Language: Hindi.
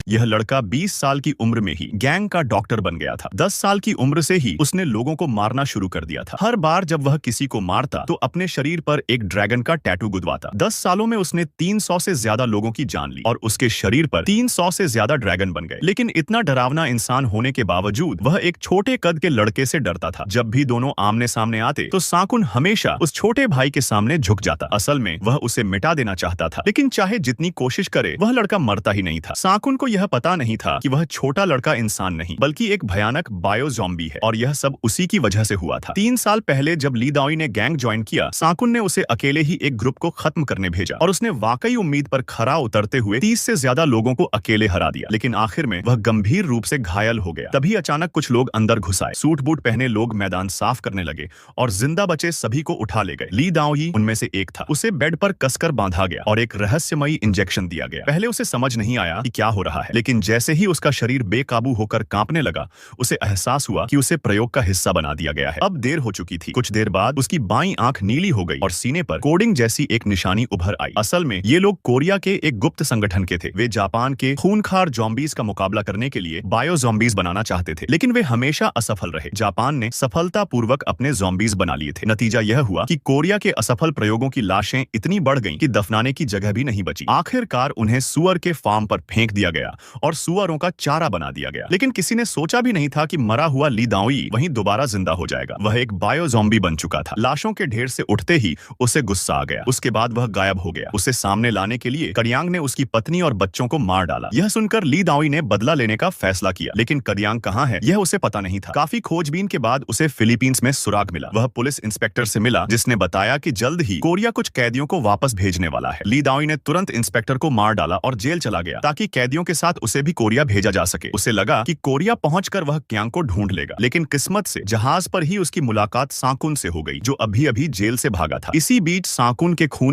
यह लड़का 20 साल की उम्र में ही गैंग का डॉक्टर बन गया था। 10 साल की उम्र से ही उसने लोगों को मारना शुरू कर दिया था। हर बार जब वह किसी को मारता तो अपने शरीर पर एक ड्रैगन का टैटू गुदवाता। 10 सालों में उसने 300 से ज्यादा लोगों की जान ली और उसके शरीर पर 300 से ज्यादा ड्रैगन बन गए। लेकिन इतना डरावना इंसान होने के बावजूद वह एक छोटे कद के लड़के से डरता था। जब भी दोनों आमने सामने आते तो साकुन हमेशा उस छोटे भाई के सामने झुक जाता। असल में वह उसे मिटा देना चाहता था, लेकिन चाहे जितनी कोशिश करे वह लड़का मरता ही नहीं था। साकुन को यह पता नहीं था कि वह छोटा लड़का इंसान नहीं बल्कि एक भयानक बायो ज़ॉम्बी है और यह सब उसी की वजह से हुआ था। 3 साल पहले जब ली दाओई ने गैंग ज्वाइन किया, साकुन ने उसे अकेले ही एक ग्रुप को खत्म करने भेजा और उसने वाकई उम्मीद पर खरा उतरते हुए 30 से ज्यादा लोगों को अकेले हरा दिया। लेकिन आखिर में वह गंभीर रूप से घायल हो गया। तभी अचानक कुछ लोग अंदर घुस आए। सूट बूट पहने लोग मैदान साफ करने लगे और जिंदा बचे सभी को उठा ले गए। ली दाओई उनमें से एक था। उसे बेड पर कसकर बांधा गया और एक रहस्यमयी इंजेक्शन दिया गया। पहले उसे समझ नहीं आया कि क्या हो रहा है, लेकिन जैसे ही उसका शरीर बेकाबू होकर कांपने लगा, उसे एहसास हुआ कि उसे प्रयोग का हिस्सा बना दिया गया है। अब देर हो चुकी थी। कुछ देर बाद उसकी बाईं आंख नीली हो गई और सीने पर कोडिंग जैसी एक निशानी उभर आई। असल में ये लोग कोरिया के एक गुप्त संगठन के थे। वे जापान के खूनखार ज़ॉम्बीज का मुकाबला करने के लिए बायो ज़ॉम्बीज बनाना चाहते थे, लेकिन वे हमेशा असफल रहे। जापान ने सफलतापूर्वक अपने ज़ॉम्बीज बना लिए थे। नतीजा यह हुआ कि कोरिया के असफल प्रयोगों की लाशें इतनी बढ़ गईं कि दफनाने की जगह भी नहीं बची। आखिरकार उन्हें सुअर के फार्म पर फेंक दिया गया और सुअरों का चारा बना दिया गया। लेकिन किसी ने सोचा भी नहीं था कि मरा हुआ ली दाओई वहीं दोबारा जिंदा हो जाएगा। वह एक बायो ज़ॉम्बी बन चुका था। लाशों के ढेर से उठते ही उसे गुस्सा आ गया। उसके बाद वह गायब हो गया। उसे सामने लाने के लिए करियांग ने उसकी पत्नी और बच्चों को मार डाला। यह सुनकर ली दाओई ने बदला लेने का फैसला किया, लेकिन करियांग कहाँ है यह उसे पता नहीं था। काफी खोजबीन के बाद उसे फिलीपींस में सुराग मिला। वह पुलिस इंस्पेक्टर से मिला, जिसने बताया कि जल्द ही कोरिया कुछ कैदियों को वापस भेजने वाला है। ली दाओई ने तुरंत इंस्पेक्टर को मार डाला और जेल चला गया ताकि कैदियों के साथ उसे भी कोरिया भेजा जा सके। उसे लगा कि कोरिया पहुंचकर वह क्यांग को ढूंढ लेगा, लेकिन किस्मत से जहाज पर ही उसकी मुलाकात साकुन से हो गई, जो अभी अभी जेल से भागा था। इसी बीच साकुन के खूनी